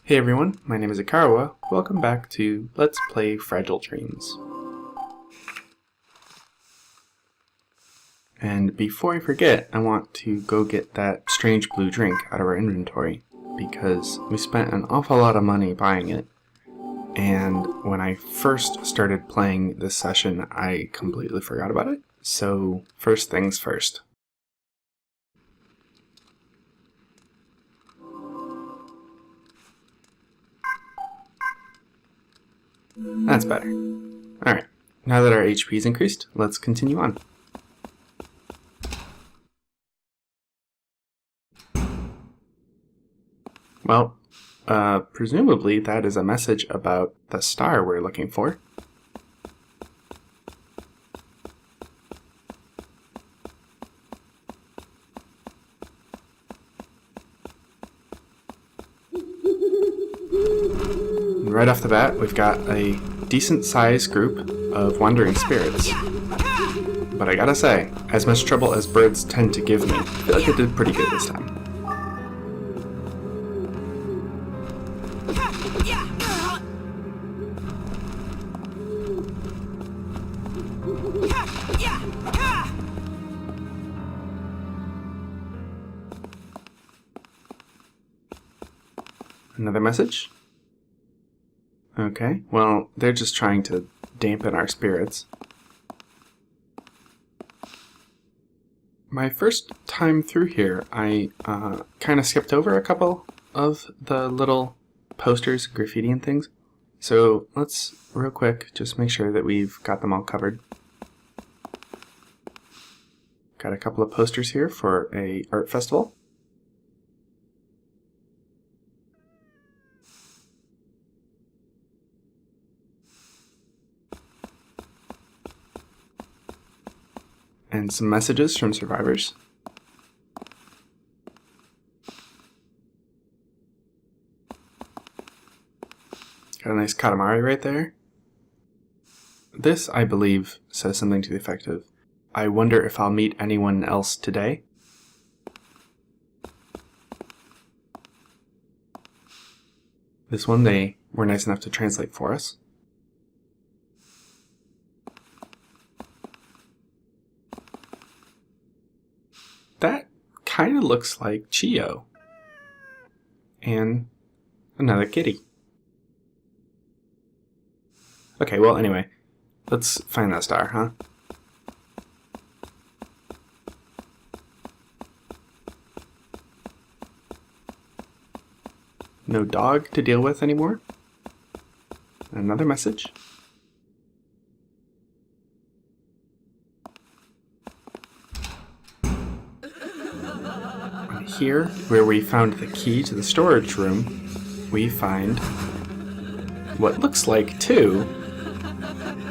Hey everyone, my name is Ikarawa. Welcome back to Let's Play Fragile Dreams. And before I forget, I want to go get that strange blue drink out of our inventory because we spent an awful lot of money buying it. And when I first started playing this session, I completely forgot about it. So first things first. That's better. Alright, now that our HP is increased, let's continue on. Well, presumably that is a message about the star we're looking for. Right off the bat, we've got a decent-sized group of wandering spirits. But I gotta say, as much trouble as birds tend to give me, I feel like I did pretty good this time. Another message? Okay, well, they're just trying to dampen our spirits. My first time through here, I kind of skipped over a couple of the little posters, graffiti and things. So let's, real quick, just make sure that we've got them all covered. Got a couple of posters here for a art festival. And some messages from survivors. Got a nice Katamari right there. This, I believe, says something to the effect of, I wonder if I'll meet anyone else today. This one they were nice enough to translate for us. That kind of looks like Chio. And another kitty. Okay, well, anyway, let's find that star, huh? No dog to deal with anymore. Another message. Here, where we found the key to the storage room, we find what looks like 2,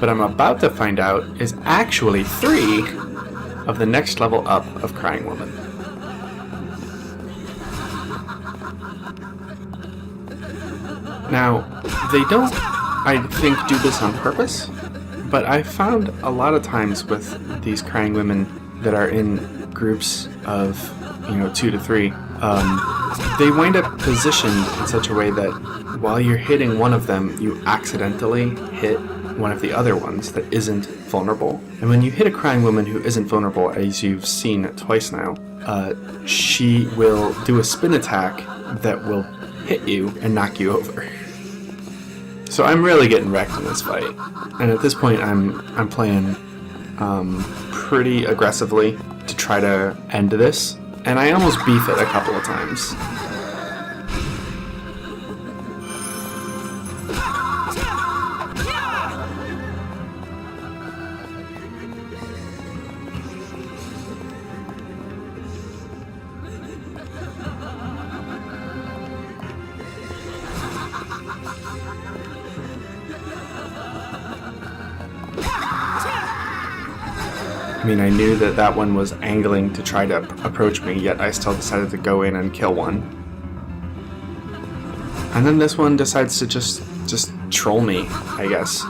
but I'm about to find out is actually 3 of the next level up of Crying Woman. Now, they don't, I think, do this on purpose, but I found a lot of times with these Crying Women that are in groups of 2 to 3, they wind up positioned in such a way that while you're hitting one of them, you accidentally hit one of the other ones that isn't vulnerable. And when you hit a Crying Woman who isn't vulnerable, as you've seen twice now, she will do a spin attack that will hit you and knock you over. So I'm really getting wrecked in this fight. And at this point, I'm playing pretty aggressively to try to end this. And I almost beef it a couple of times. I mean, I knew that that one was angling to try to approach me, yet I still decided to go in and kill one. And then this one decides to just troll me, I guess.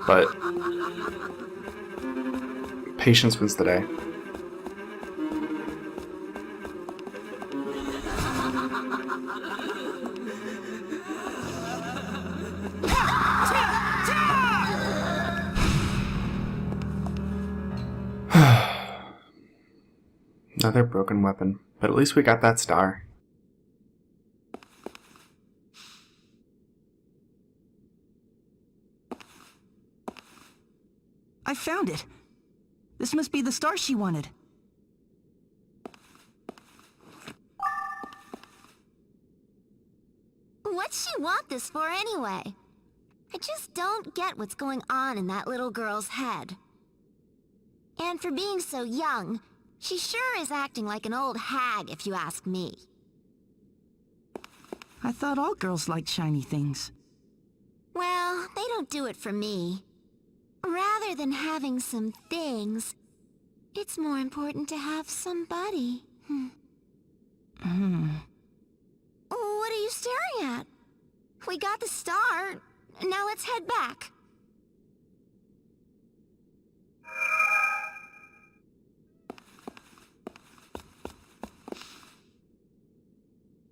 But patience wins the day. Another broken weapon, but at least we got that star. I found it. This must be the star she wanted. What'd she want this for anyway? I just don't get what's going on in that little girl's head. And for being so young, she sure is acting like an old hag, if you ask me. I thought all girls liked shiny things. Well, they don't do it for me. Rather than having some things, it's more important to have somebody. What are you staring at? We got the star. Now let's head back.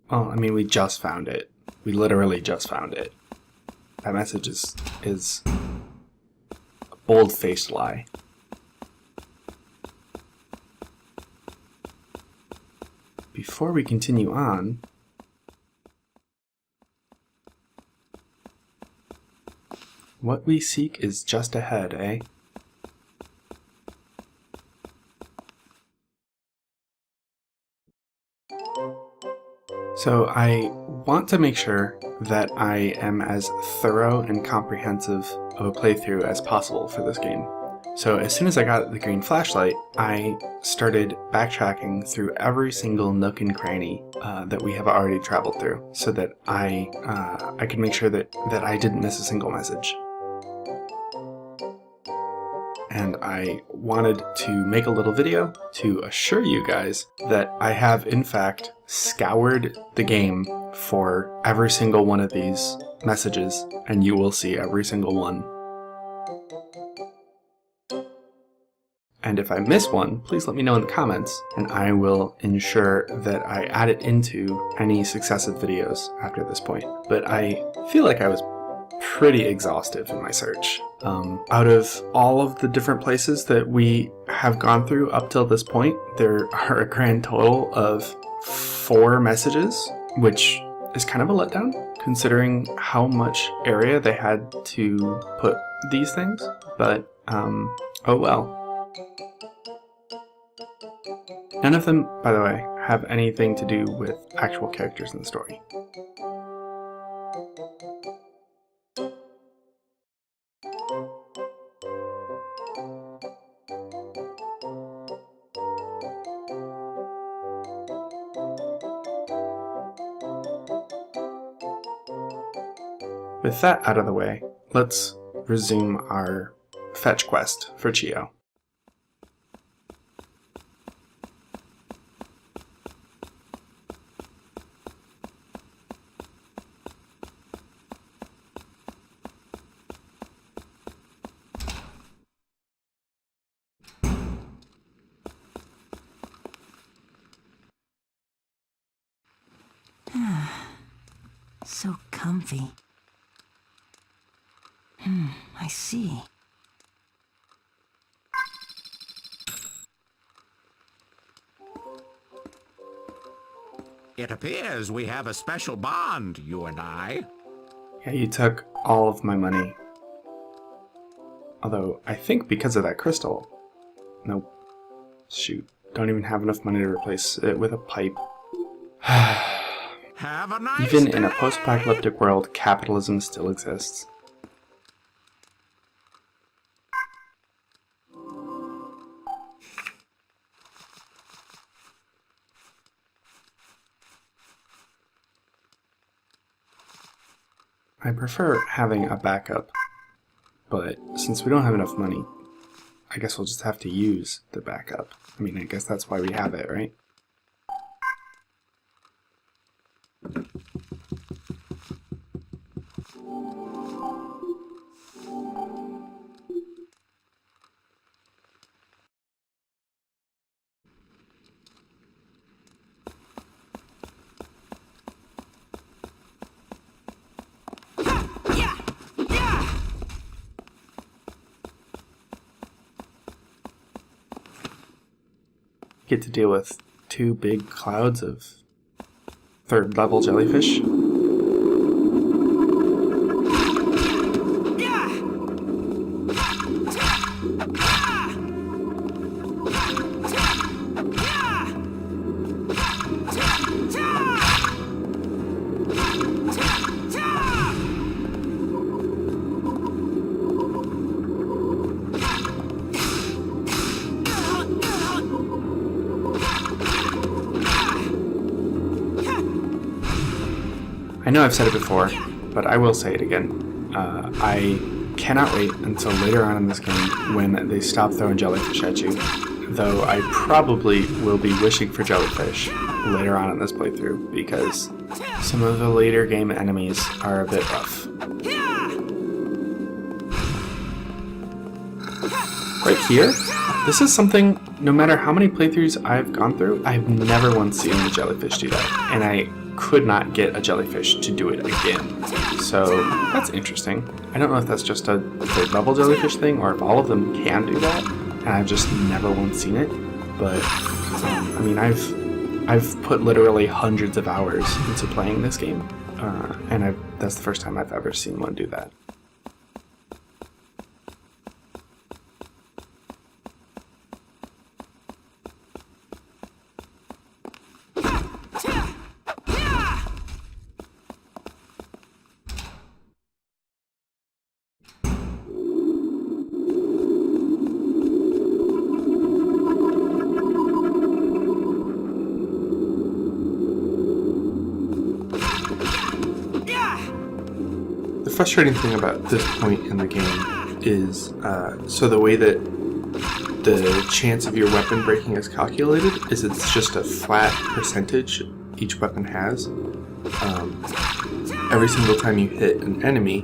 Well, I mean, we just found it. We literally just found it. That message is a bold-faced lie. Before we continue on, what we seek is just ahead, eh? So I want to make sure that I am as thorough and comprehensive of a playthrough as possible for this game. So as soon as I got the green flashlight, I started backtracking through every single nook and cranny that we have already traveled through, so that I could make sure that I didn't miss a single message. And I wanted to make a little video to assure you guys that I have in fact scoured the game for every single one of these messages, and you will see every single one. And if I miss one, please let me know in the comments, and I will ensure that I add it into any successive videos after this point. But I feel like I was pretty exhaustive in my search. Out of all of the different places that we have gone through up till this point, there are a grand total of 4 messages, which is kind of a letdown considering how much area they had to put these things, but oh well. None of them, by the way, have anything to do with actual characters in the story. With that out of the way, let's resume our fetch quest for Chio. So comfy. I see. It appears we have a special bond, you and I. Yeah, you took all of my money. Although, I think because of that crystal... Nope. Shoot. Don't even have enough money to replace it with a pipe. Have a nice Even day. in a post-apocalyptic world, capitalism still exists. I prefer having a backup, but since we don't have enough money, I guess we'll just have to use the backup. I mean, I guess that's why we have it, right? get to deal with 2 big clouds of 3rd level jellyfish. I know I've said it before, but I will say it again. I cannot wait until later on in this game when they stop throwing jellyfish at you, though I probably will be wishing for jellyfish later on in this playthrough, because some of the later game enemies are a bit rough. Right here, this is something, no matter how many playthroughs I've gone through, I've never once seen the jellyfish do that, and I could not get a jellyfish to do it again. So that's interesting. I don't know if that's just a 3rd level jellyfish thing or if all of them can do that, and I've just never once seen it. But I mean, I've put literally hundreds of hours into playing this game, and that's the first time I've ever seen one do that. The frustrating thing about this point in the game is, so the way that the chance of your weapon breaking is calculated is it's just a flat percentage each weapon has. Every single time you hit an enemy,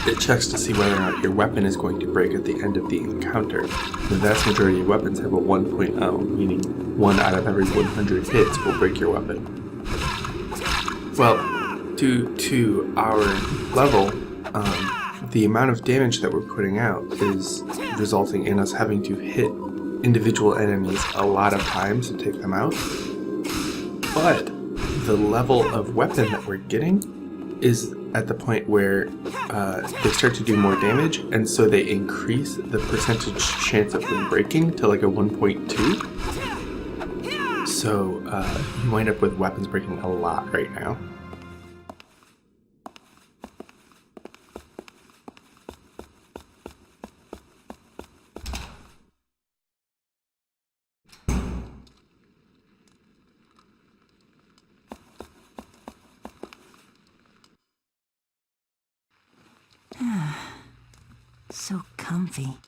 it checks to see whether or not your weapon is going to break at the end of the encounter. The vast majority of weapons have a 1.0, meaning 1 out of every 100 hits will break your weapon. Well, due to our level, the amount of damage that we're putting out is resulting in us having to hit individual enemies a lot of times to take them out. But the level of weapon that we're getting is at the point where they start to do more damage, and so they increase the percentage chance of them breaking to like a 1.2. So you wind up with weapons breaking a lot right now. So comfy.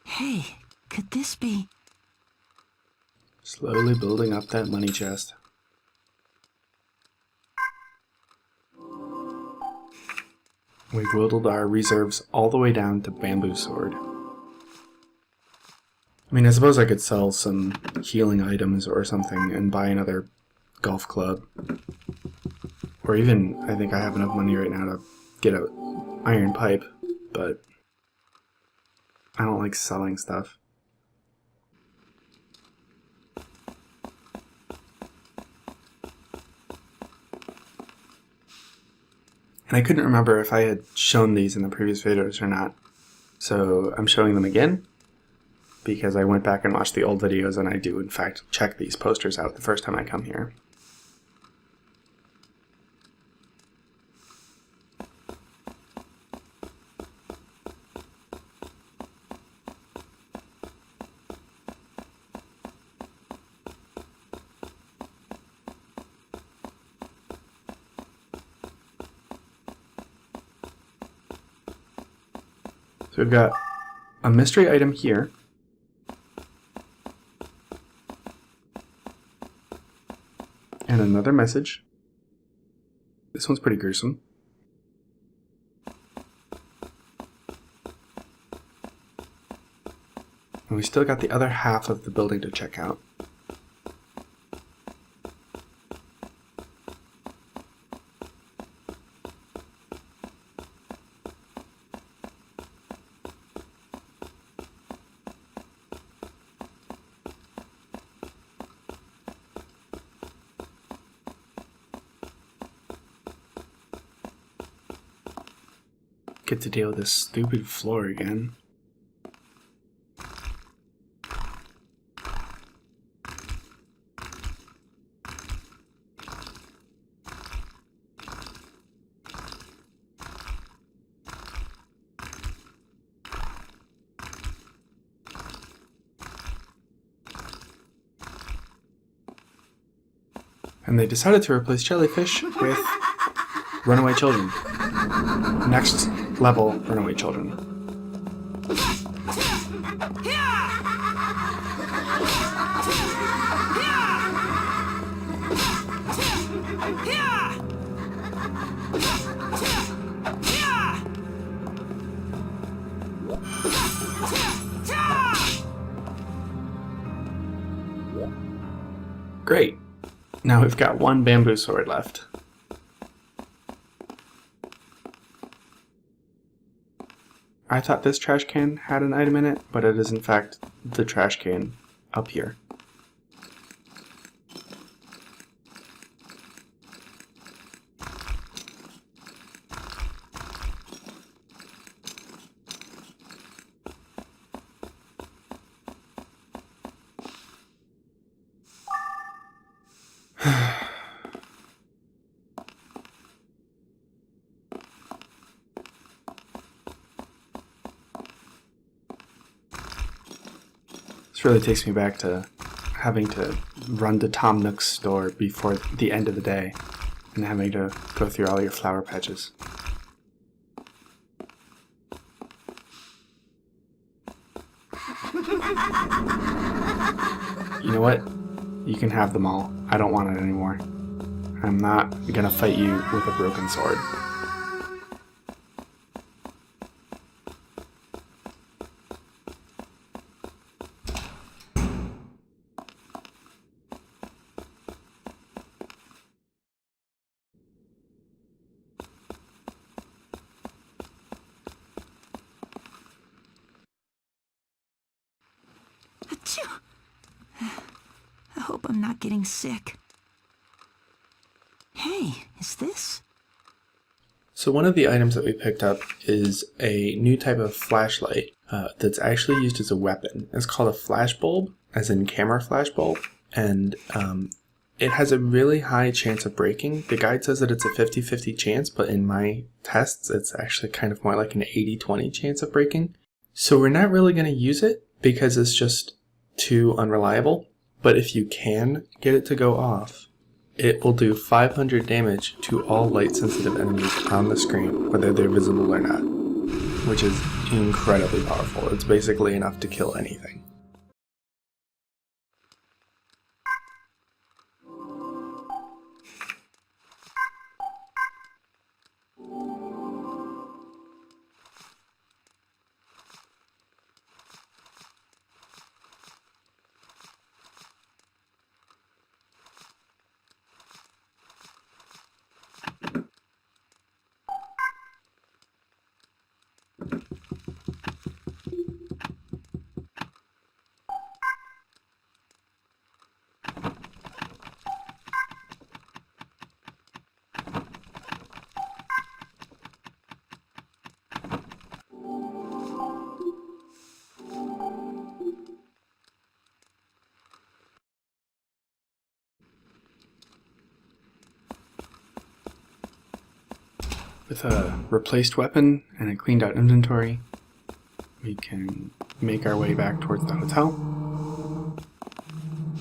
Hey, could this be... Slowly building up that money chest. We've whittled our reserves all the way down to bamboo sword. I mean, I suppose I could sell some healing items or something and buy another golf club. Or even, I think I have enough money right now to get an iron pipe, but I don't like selling stuff. And I couldn't remember if I had shown these in the previous videos or not, so I'm showing them again because I went back and watched the old videos, and I do in fact check these posters out the first time I come here. So we've got a mystery item here. And another message. This one's pretty gruesome. And we still got the other half of the building to check out. get to deal with this stupid floor again. And they decided to replace jellyfish with runaway children. Next level runaway children. Great. Now we've got one bamboo sword left. I thought this trash can had an item in it, but it is in fact the trash can up here. This really takes me back to having to run to Tom Nook's store before the end of the day and having to go through all your flower patches. You know what? You can have them all. I don't want it anymore. I'm not gonna fight you with a broken sword. Achoo! I hope I'm not getting sick. Hey, is this? So one of the items that we picked up is a new type of flashlight that's actually used as a weapon. It's called a flash bulb, as in camera flash bulb, and it has a really high chance of breaking. The guide says that it's a 50-50 chance, but in my tests it's actually kind of more like an 80-20 chance of breaking. So we're not really going to use it because it's just too unreliable, but if you can get it to go off, it will do 500 damage to all light-sensitive enemies on the screen, whether they're visible or not, which is incredibly powerful. It's basically enough to kill anything. With a replaced weapon and a cleaned out inventory, we can make our way back towards the hotel.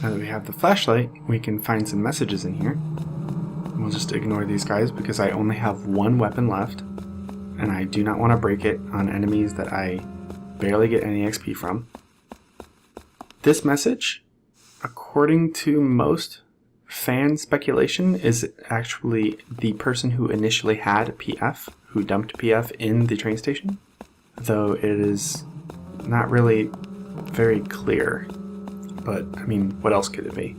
Now that we have the flashlight, we can find some messages in here. We'll just ignore these guys because I only have one weapon left, and I do not want to break it on enemies that I barely get any XP from. This message, according to most fan speculation, is actually the person who initially had PF, who dumped PF in the train station, though it is not really very clear. But, I mean, what else could it be?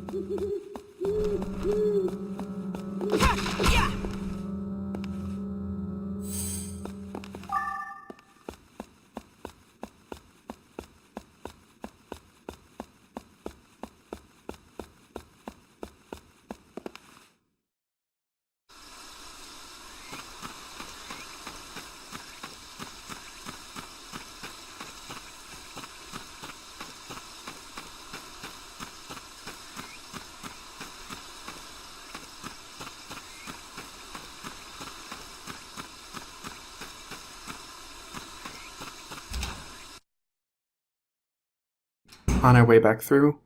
On our way back through,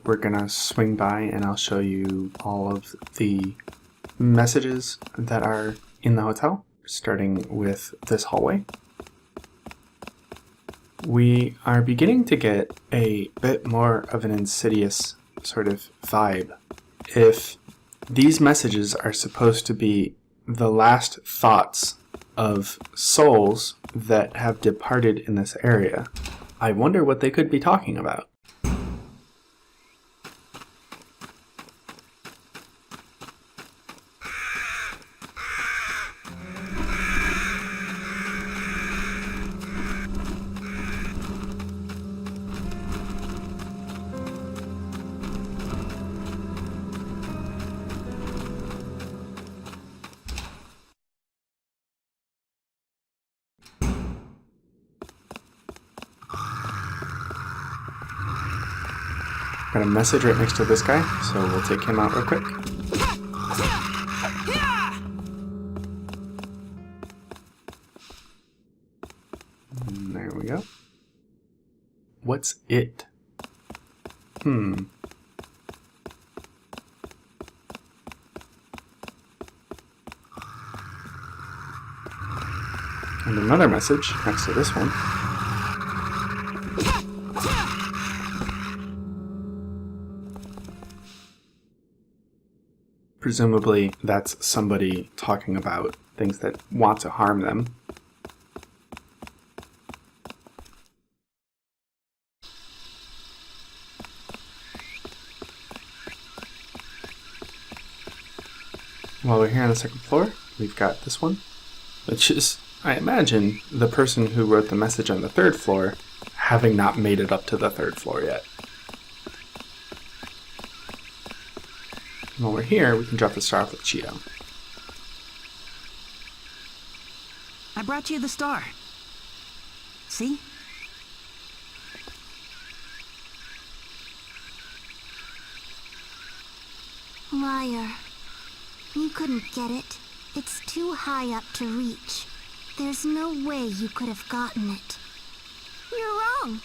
we're gonna swing by and I'll show you all of the messages that are in the hotel, starting with this hallway. We are beginning to get a bit more of an insidious sort of vibe. If these messages are supposed to be the last thoughts of souls that have departed in this area, I wonder what they could be talking about. Got a message right next to this guy, so we'll take him out real quick. And there we go. What's it? And another message next to this one. Presumably that's somebody talking about things that want to harm them. While we're here on the second floor, we've got this one, which is, I imagine, the person who wrote the message on the third floor having not made it up to the third floor yet. While we're here, we can drop the star off with Cheeto. I brought you the star. See? Liar. You couldn't get it. It's too high up to reach. There's no way you could have gotten it. You're wrong.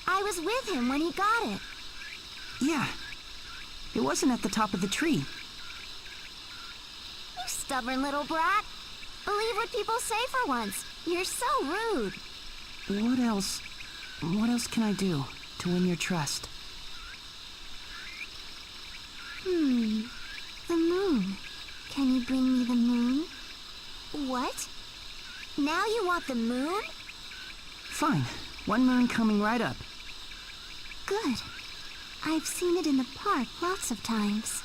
I was with him when he got it. Yeah. It wasn't at the top of the tree. You stubborn little brat. Believe what people say for once. You're so rude. What else can I do to win your trust? The moon. Can you bring me the moon? What? Now you want the moon? Fine. One moon coming right up. Good. I've seen it in the park lots of times.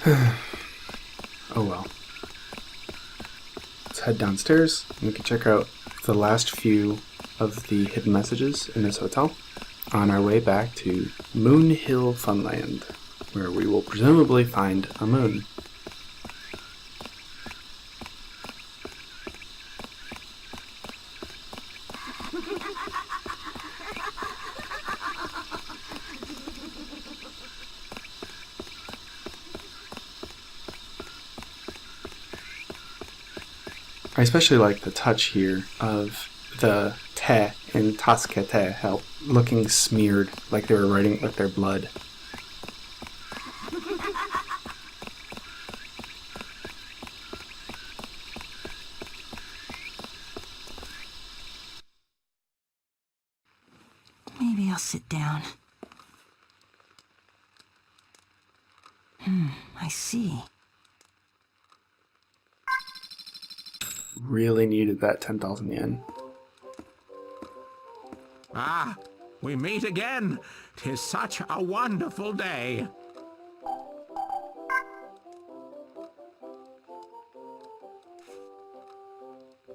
Oh well. Let's head downstairs and we can check out the last few of the hidden messages in this hotel on our way back to Moon Hill Funland, where we will presumably find a moon. I especially like the touch here of the te in taskete help looking smeared like they were writing with their blood. Maybe I'll sit down. I see. Really needed that 10,000 yen. Ah, we meet again. 'Tis such a wonderful day.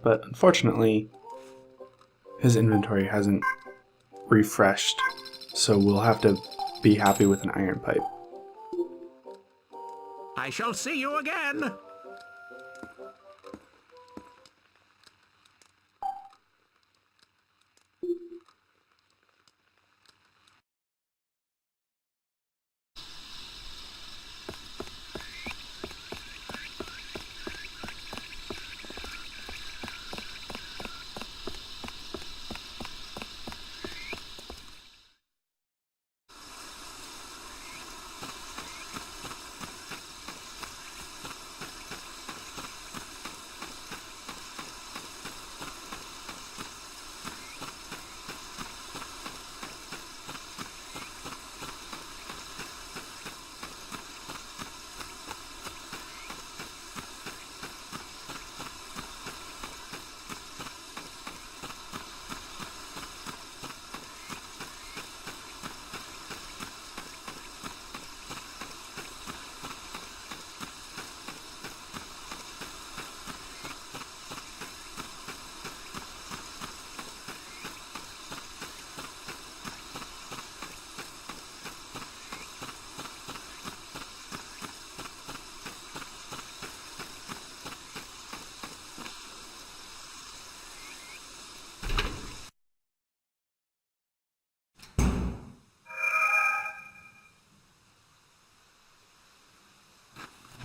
But unfortunately, his inventory hasn't refreshed, so we'll have to be happy with an iron pipe. I shall see you again.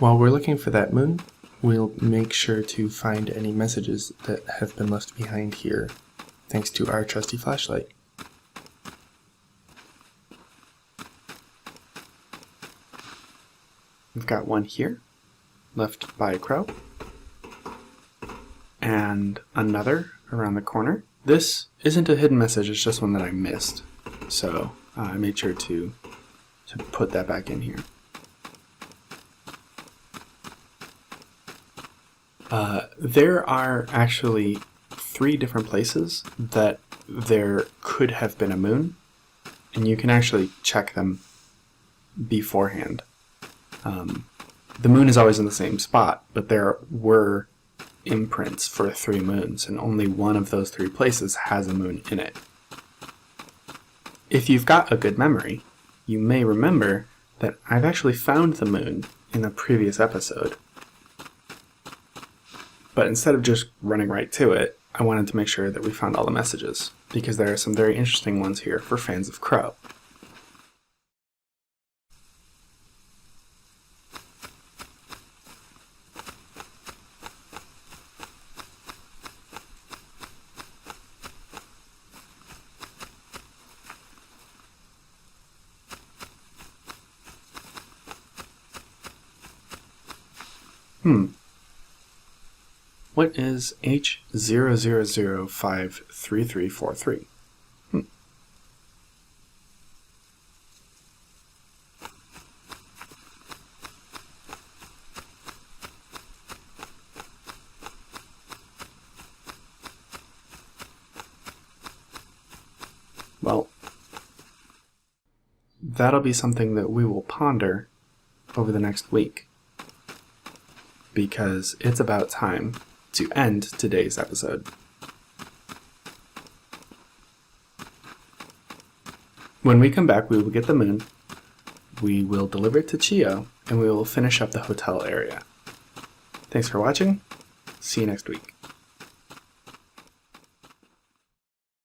While we're looking for that moon, we'll make sure to find any messages that have been left behind here, thanks to our trusty flashlight. We've got one here, left by a crow, and another around the corner. This isn't a hidden message, it's just one that I missed, so I made sure to put that back in here. There are actually 3 different places that there could have been a moon, and you can actually check them beforehand. The moon is always in the same spot, but there were imprints for 3 moons, and only one of those 3 places has a moon in it. If you've got a good memory, you may remember that I've actually found the moon in a previous episode. But instead of just running right to it, I wanted to make sure that we found all the messages, because there are some very interesting ones here for fans of Crow. What is H00053343? Well, that'll be something that we will ponder over the next week, because it's about time to end today's episode. When we come back, we will get the moon, we will deliver it to Chio, and we will finish up the hotel area. Thanks for watching. See you next week.